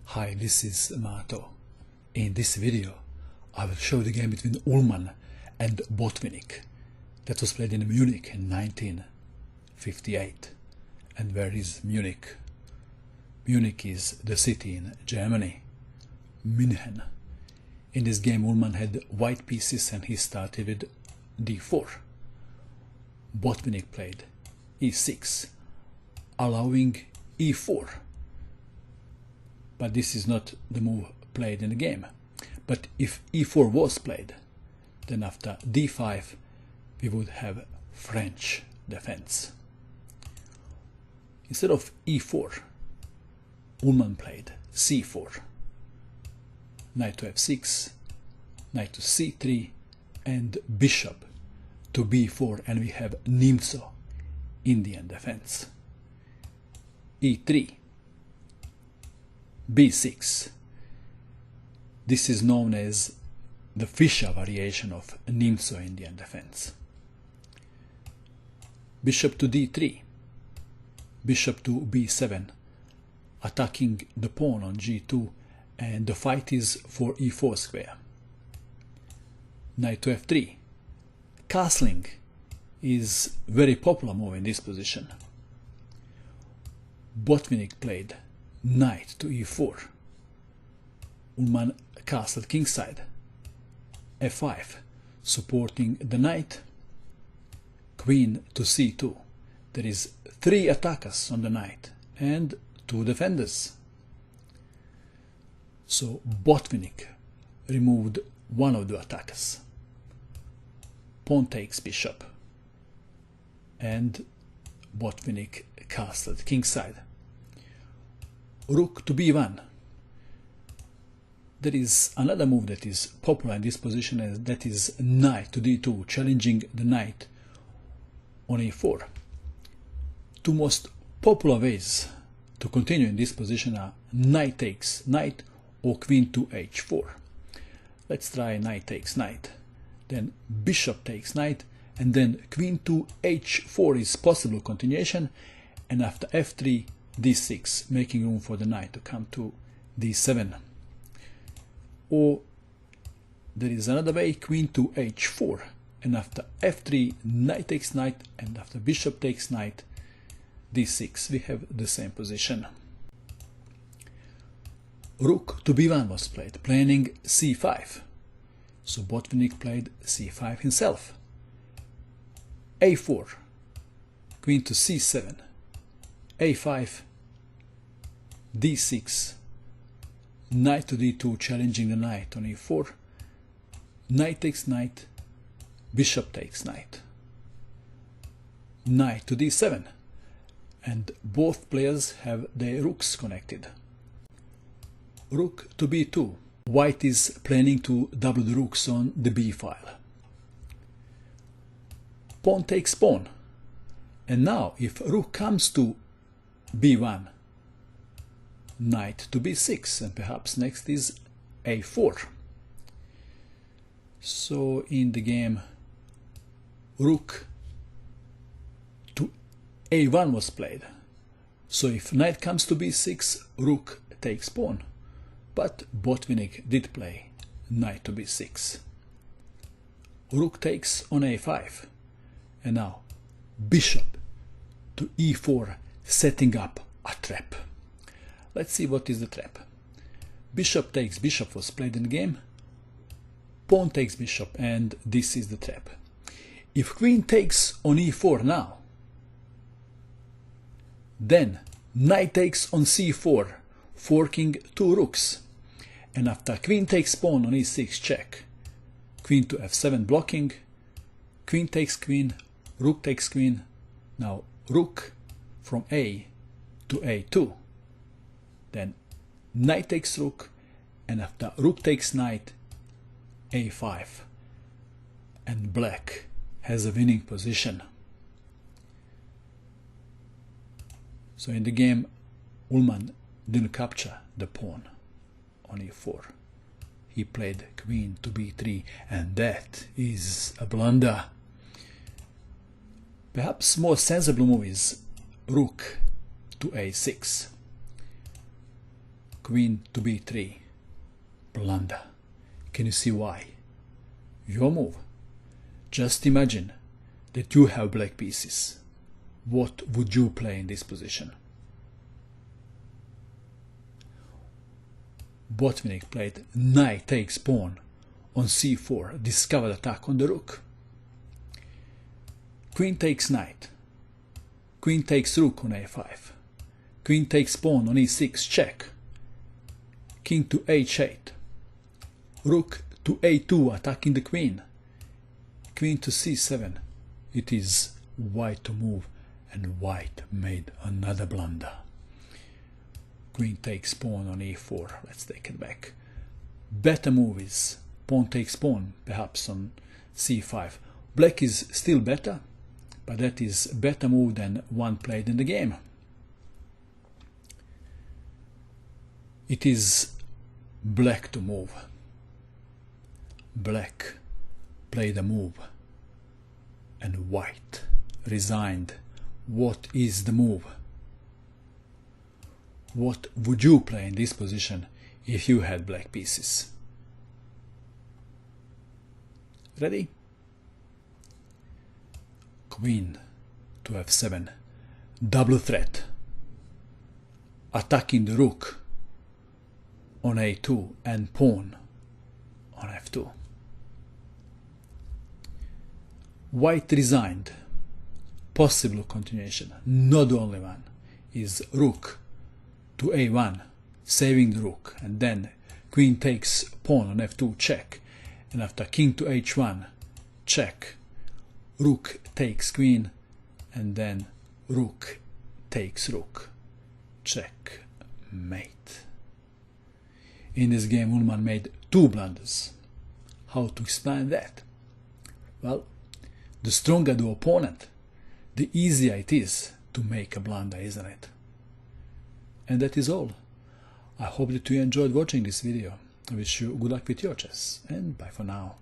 Hi, this is Mato. In this video I will show the game between Uhlmann and Botvinik that was played in Munich in 1958. And where is Munich? Munich is the city in Germany, Munich. In this game Uhlmann had white pieces and he started with d4. Botvinik played e6, allowing e4. But this is not the move played in the game. But if e4 was played, then after d5 we would have French defense. Instead of e4, Uhlmann played c4, knight to f6, knight to c3, and bishop to b4, and we have Nimzo, Indian defense. e3, b6. This is known as the Fischer variation of Nimzo Indian defense. Bishop to d3, bishop to b7, attacking the pawn on g2, and the fight is for e4 square. Knight to f3. Castling is very popular move in this position. Botvinik played knight to e4. Uhlmann castled kingside. f5, supporting the knight. Queen to c2. There is 3 attackers on the knight and 2 defenders. So Botvinik removed one of the attackers. Pawn takes bishop, and Botvinik castled kingside. Rook to b1. There is another move that is popular in this position, and that is knight to d2, challenging the knight on a4. Two most popular ways to continue in this position are knight takes knight or queen to h4. Let's try knight takes knight, then bishop takes knight, and then queen to h4 is possible continuation, and after f3 d6, making room for the knight to come to d7. Or there is another way, queen to h4, and after f3 knight takes knight, and after bishop takes knight d6, we have the same position. Rook to b1 was played, planning c5. So Botvinik played c5 himself. a4, queen to c7, a5, d6, knight to d2, challenging the knight on e4, knight takes knight, bishop takes knight, knight to d7, and both players have their rooks connected. Rook to b2. White is planning to double the rooks on the b file. Pawn takes pawn. And now if rook comes to b1, knight to b6, and perhaps next is a4. So in the game, rook to a1 was played. So if knight comes to b6, rook takes pawn. But Botvinik did play knight to b6. Rook takes on a5. And now bishop to e4, setting up a trap. Let's see what is the trap. Bishop takes bishop was played in the game. Pawn takes bishop, and this is the trap. If queen takes on e4 now, then knight takes on c4, forking 2 rooks. And after queen takes pawn on e6 check, queen to f7 blocking, queen takes queen, rook takes queen. Now rook from a to a2. Then knight takes rook, and after rook takes knight, a5. And black has a winning position. So in the game, Uhlmann didn't capture the pawn on e4. He played queen to b3, and that is a blunder. Perhaps more sensible move is rook to a6. queen to b3. Blunder. Can you see why? Your move. Just imagine that you have black pieces. What would you play in this position? Botvinik played knight takes pawn on c4, discovered attack on the rook. Queen takes knight. Queen takes rook on a5. Queen takes pawn on e6, check. King to h8. Rook to a2, attacking the queen. Queen to c7. It is white to move, and white made another blunder. Queen takes pawn on e4. Let's take it back. Better move is pawn takes pawn, perhaps on c5. Black is still better, but that is a better move than one played in the game. It is black to move. Black played a move, and white resigned. What is the move? What would you play in this position if you had black pieces? Ready? Queen to f7. Double threat. Attacking the rook on a2 and pawn on f2. White resigned. Possible continuation, not the only one, is rook to a1, saving the rook, and then queen takes pawn on f2, check, and after king to h1, check, rook takes queen, and then rook takes rook, check, mate. In this game, Uhlmann made 2 blunders. How to explain that? Well, the stronger the opponent, the easier it is to make a blunder, isn't it? And that is all. I hope that you enjoyed watching this video. I wish you good luck with your chess, and bye for now.